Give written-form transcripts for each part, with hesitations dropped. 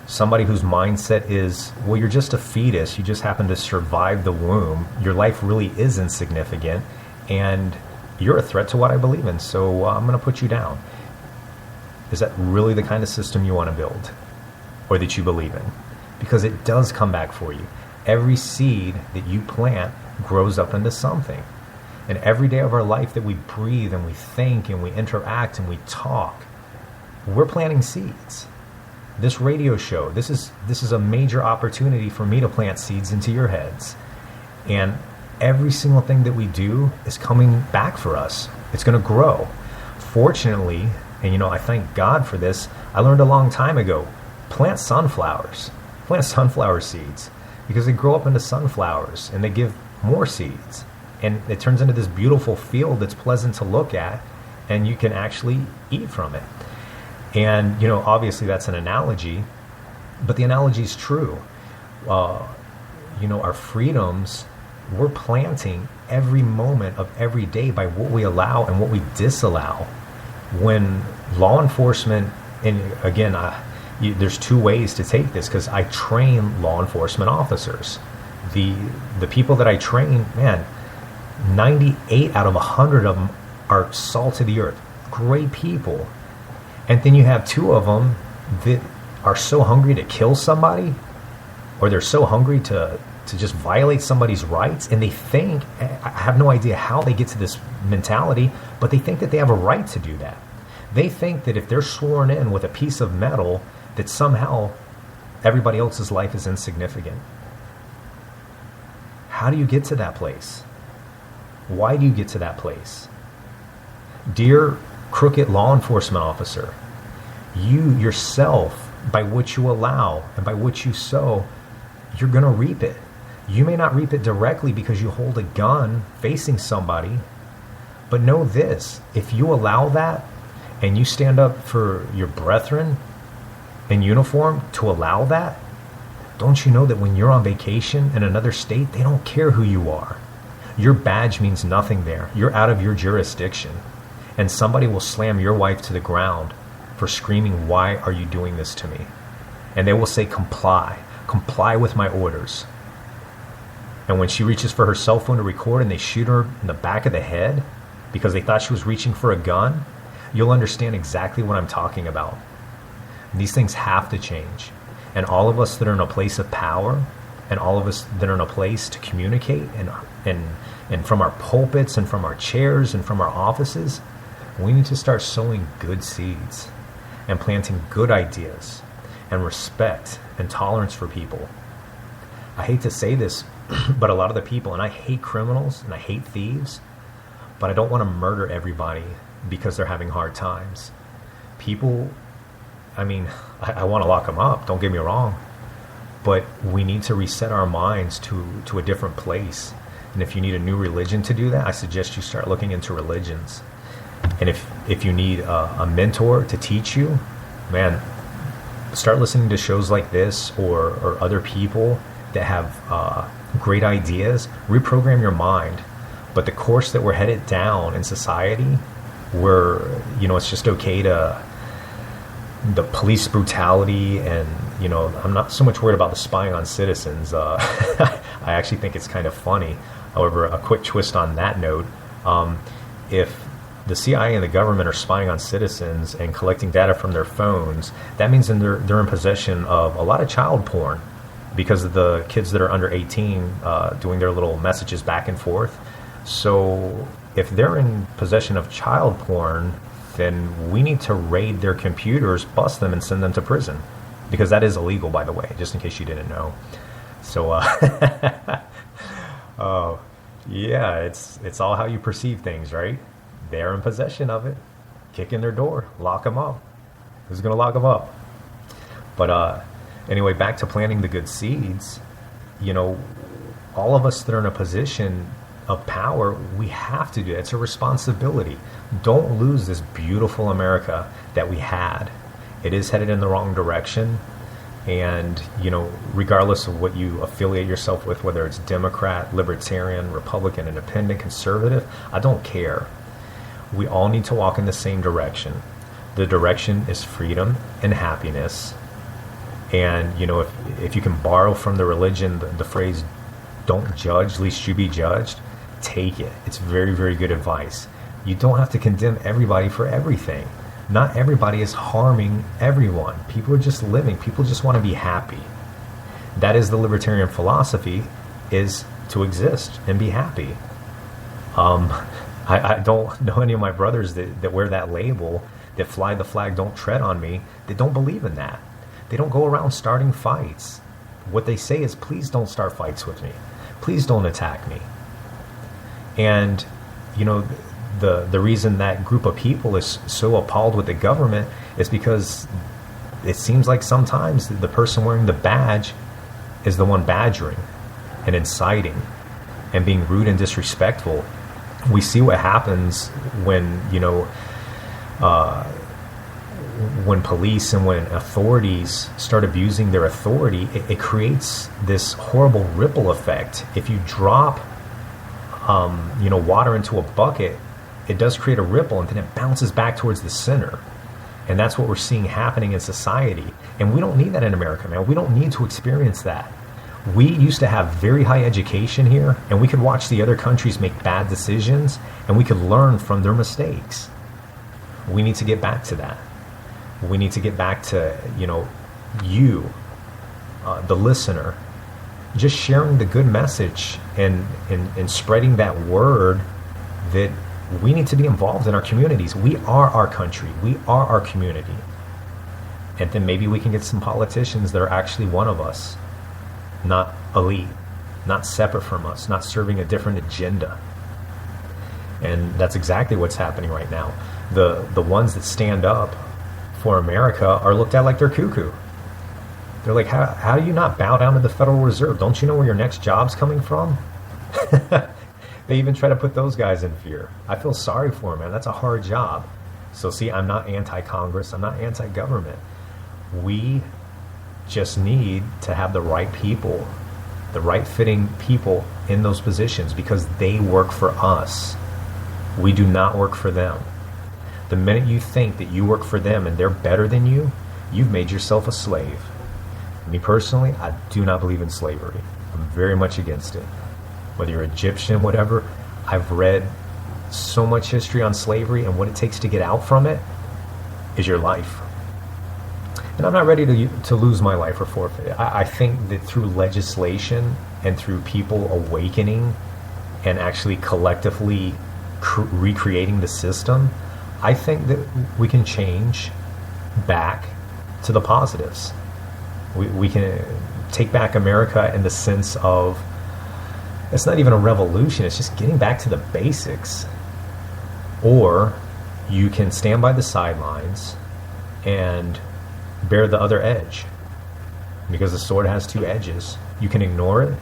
Somebody whose mindset is, well, you're just a fetus, you just happen to survive the womb, your life really is insignificant, and you're a threat to what I believe in, so I'm going to put you down. Is that really the kind of system you want to build, or that you believe in? Because it does come back for you. Every seed that you plant grows up into something. And every day of our life that we breathe and we think and we interact and we talk, we're planting seeds. This radio show, this is a major opportunity for me to plant seeds into your heads. And every single thing that we do is coming back for us. It's going to grow. Fortunately, and I thank God for this, I learned a long time ago, plant sunflower seeds, because they grow up into sunflowers and they give more seeds. And it turns into this beautiful field that's pleasant to look at, and you can actually eat from it. And, obviously that's an analogy, but the analogy is true. Our freedoms, we're planting every moment of every day by what we allow and what we disallow. When law enforcement, and again, there's two ways to take this, because I train law enforcement officers. The people that I train, man, 98 out of 100 of them are salt of the earth, great people. And then you have two of them that are so hungry to kill somebody, or they're so hungry to just violate somebody's rights, and they think, I have no idea how they get to this mentality, but they think that they have a right to do that. They think that if they're sworn in with a piece of metal, that somehow everybody else's life is insignificant. How do you get to that place? Why do you get to that place? Dear crooked law enforcement officer, you yourself, by what you allow and by what you sow, you're going to reap it. You may not reap it directly because you hold a gun facing somebody, but know this: if you allow that and you stand up for your brethren in uniform to allow that, don't you know that when you're on vacation in another state, they don't care who you are? Your badge means nothing there. You're out of your jurisdiction. And somebody will slam your wife to the ground for screaming, "Why are you doing this to me?" And they will say, comply with my orders. And when she reaches for her cell phone to record and they shoot her in the back of the head because they thought she was reaching for a gun, you'll understand exactly what I'm talking about. These things have to change. And all of us that are in a place of power, and all of us that are in a place to communicate, and from our pulpits and from our chairs and from our offices, we need to start sowing good seeds and planting good ideas and respect and tolerance for people. I hate to say this, but a lot of the people, and I hate criminals and I hate thieves, but I don't want to murder everybody because they're having hard times. People, I want to lock them up, don't get me wrong, but we need to reset our minds to a different place. And if you need a new religion to do that, I suggest you start looking into religions. And if you need a mentor to teach you, man, start listening to shows like this or other people that have great ideas. Reprogram your mind. But the course that we're headed down in society, where it's just okay to the police brutality, and I'm not so much worried about the spying on citizens. I actually think it's kind of funny. However, a quick twist on that note, if the CIA and the government are spying on citizens and collecting data from their phones, that means they're in possession of a lot of child porn, because of the kids that are under 18 doing their little messages back and forth. So if they're in possession of child porn, then we need to raid their computers, bust them, and send them to prison, because that is illegal, by the way, just in case you didn't know. So oh yeah, it's all how you perceive things, right? They're in possession of it. Kick in their door, lock them up. Who's gonna lock them up? But anyway, back to planting the good seeds. All of us that are in a position of power, we have to do it. It's a responsibility. Don't lose this beautiful America that we had. It is headed in the wrong direction. And, regardless of what you affiliate yourself with, whether it's Democrat, Libertarian, Republican, Independent, Conservative, I don't care. We all need to walk in the same direction. The direction is freedom and happiness. And, if you can borrow from the religion the phrase, don't judge, lest you be judged, take it. It's very, very good advice. You don't have to condemn everybody for everything. Not everybody is harming everyone. People are just living. People just want to be happy. That is the libertarian philosophy, is to exist and be happy. I don't know any of my brothers that wear that label, that fly the flag, don't tread on me, that don't believe in that. They don't go around starting fights. What they say is, please don't start fights with me. Please don't attack me. And, the reason that group of people is so appalled with the government is because it seems like sometimes the person wearing the badge is the one badgering and inciting and being rude and disrespectful. We see what happens when, when police and when authorities start abusing their authority. It creates this horrible ripple effect. If you drop, water into a bucket, it does create a ripple, and then it bounces back towards the center. And that's what we're seeing happening in society. And we don't need that in America, man. We don't need to experience that. We used to have very high education here, and we could watch the other countries make bad decisions, and we could learn from their mistakes. We need to get back to that. We need to get back to, you, the listener, just sharing the good message and spreading that word that we need to be involved in our communities. We are our country. We are our community. And then maybe we can get some politicians that are actually one of us, not elite, not separate from us, not serving a different agenda. And that's exactly what's happening right now. The ones that stand up for America are looked at like they're cuckoo. They're like, how do you not bow down to the Federal Reserve? Don't you know where your next job's coming from? They even try to put those guys in fear. I feel sorry for them, man. That's a hard job. So see, I'm not anti-Congress. I'm not anti-government. We just need to have the right people, the right fitting people in those positions, because they work for us. We do not work for them. The minute you think that you work for them and they're better than you, you've made yourself a slave. Me personally, I do not believe in slavery. I'm very much against it. Whether you're Egyptian, whatever, I've read so much history on slavery, and what it takes to get out from it is your life. And I'm not ready to lose my life or forfeit. I think that through legislation and through people awakening and actually collectively recreating the system, I think that we can change back to the positives. We can take back America in the sense of, it's not even a revolution, it's just getting back to the basics. Or you can stand by the sidelines and bear the other edge, because the sword has two edges. You can ignore it,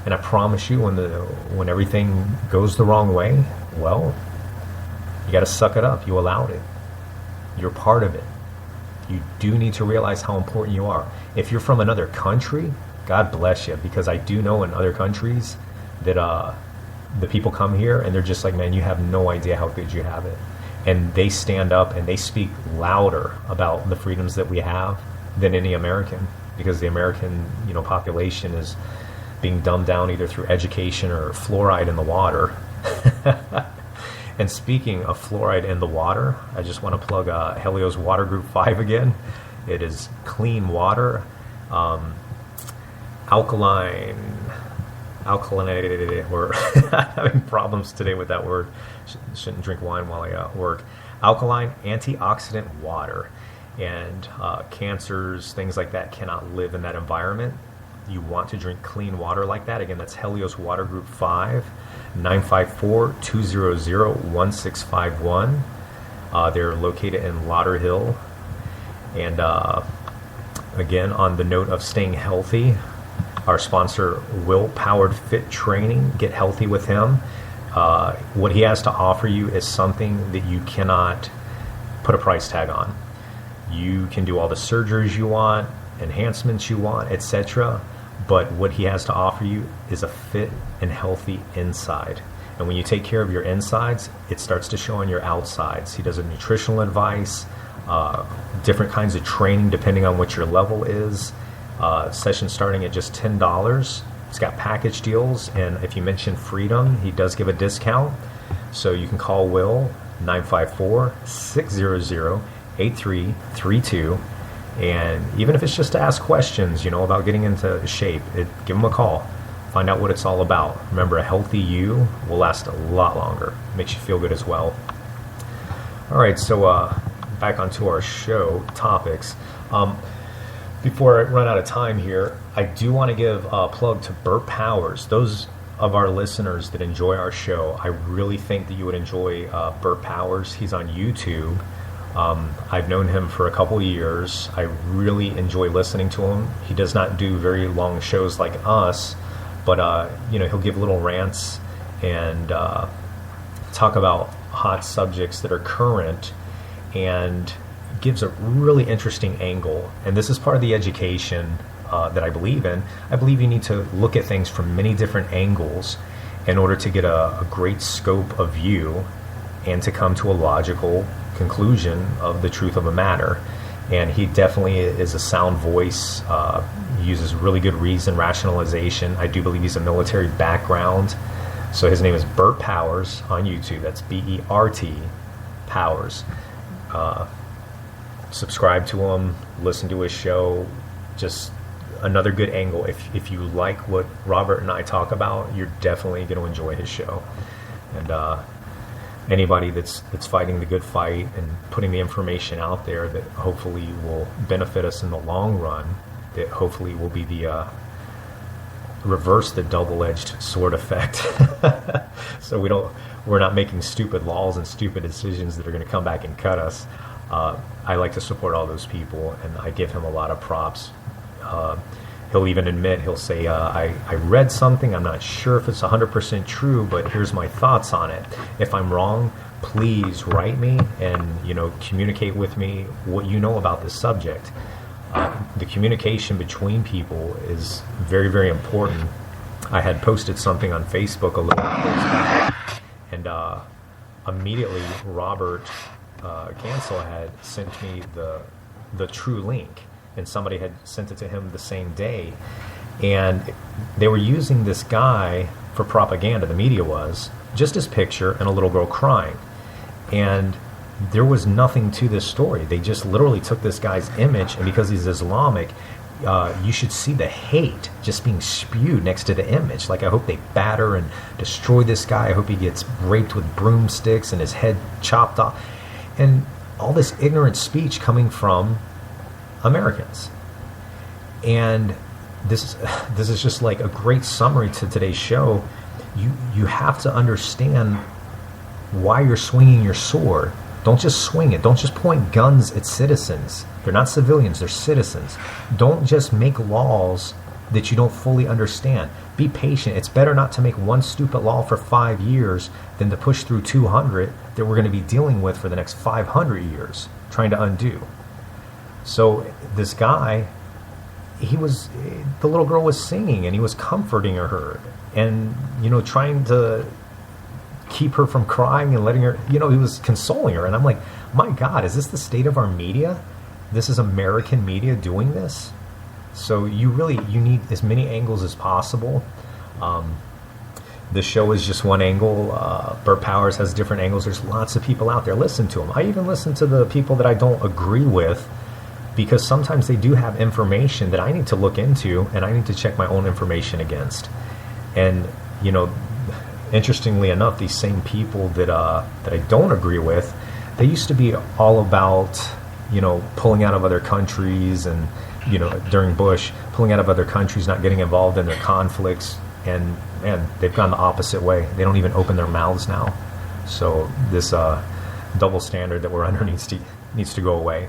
and I promise you, when everything goes the wrong way, well, you got to suck it up. You allowed it. You're part of it. You do need to realize how important you are. If you're from another country, God bless you, because I do know in other countries that the people come here and they're just like, man, you have no idea how good you have it. And they stand up and they speak louder about the freedoms that we have than any American, because the American, population is being dumbed down either through education or fluoride in the water. And speaking of fluoride in the water, I just want to plug Helios Water Group 5 again. It is clean water, alkalinated, we're having problems today with that word. Shouldn't drink wine while I work. Alkaline antioxidant water. And cancers, things like that cannot live in that environment. You want to drink clean water like that. Again, that's Helios Water Group 5, 954-200-1651. They're located in Lauderhill. And again, on the note of staying healthy, our sponsor, Will Powered Fit Training, get healthy with him. What he has to offer you is something that you cannot put a price tag on. You can do all the surgeries you want, enhancements you want, etc. But what he has to offer you is a fit and healthy inside. And when you take care of your insides, it starts to show on your outsides. He does a nutritional advice, different kinds of training depending on what your level is. Session starting at just $10. It's got package deals, and if you mention Freedom, he does give a discount. So you can call Will, 954-600-8332, and even if it's just to ask questions, about getting into shape, give him a call. Find out what it's all about. Remember, a healthy you will last a lot longer. Makes you feel good as well. All right, so back onto our show topics. Before I run out of time here, I do want to give a plug to Burt Powers. Those of our listeners that enjoy our show, I really think that you would enjoy Burt Powers. He's on YouTube. I've known him for a couple years. I really enjoy listening to him. He does not do very long shows like us, but he'll give little rants and talk about hot subjects that are current, and gives a really interesting angle. And this is part of the education that I believe in. I believe you need to look at things from many different angles in order to get a great scope of view and to come to a logical conclusion of the truth of a matter. And he definitely is a sound voice. He uses really good reason, rationalization. I do believe he's a military background. So his name is Burt Powers on YouTube. That's B-E-R-T Powers. Subscribe to him, listen to his show. Just another good angle. If you like what Robert and I talk about, you're definitely going to enjoy his show. And anybody that's fighting the good fight and putting the information out there that hopefully will benefit us in the long run, that hopefully will be the reverse the double-edged sword effect. So we're not making stupid laws and stupid decisions that are going to come back and cut us. I like to support all those people, and I give him a lot of props. He'll even admit, he'll say, I read something, I'm not sure if it's 100% true, but here's my thoughts on it. If I'm wrong, please write me and communicate with me what you know about this subject. The communication between people is very, very important. I had posted something on Facebook a little bit back, and immediately Robert Cancel had sent me the true link, and somebody had sent it to him the same day, and they were using this guy for propaganda. The media was just his picture and a little girl crying, and there was nothing to this story. They just literally took this guy's image, and because he's Islamic, you should see the hate just being spewed next to the image. Like, I hope they batter and destroy this guy. I hope he gets raped with broomsticks and his head chopped off. And all this ignorant speech coming from Americans. And this is just like a great summary to today's show. You have to understand why you're swinging your sword. Don't just swing it. Don't just point guns at citizens. They're not civilians, they're citizens. Don't just make laws that you don't fully understand. Be patient. It's better not to make one stupid law for 5 years than to push through 200 that we're going to be dealing with for the next 500 years, trying to undo. So this guy, the little girl was singing, and he was comforting her, and trying to keep her from crying and letting her, he was consoling her. And I'm like, my God, is this the state of our media? This is American media doing this? So you need as many angles as possible. The show is just one angle. Burt Powers has different angles. There's lots of people out there. Listen to them. I even listen to the people that I don't agree with, because sometimes they do have information that I need to look into, and I need to check my own information against. And interestingly enough, these same people that I don't agree with, they used to be all about pulling out of other countries, and during Bush, pulling out of other countries, not getting involved in their conflicts. And man, they've gone the opposite way. They don't even open their mouths now. So this double standard that we're under needs to go away.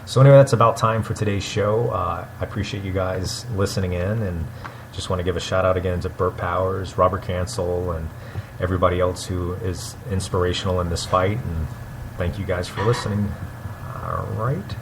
So anyway, that's about time for today's show. I appreciate you guys listening in, and just want to give a shout out again to Burt Powers, Robert Cancel, and everybody else who is inspirational in this fight. And thank you guys for listening. All right.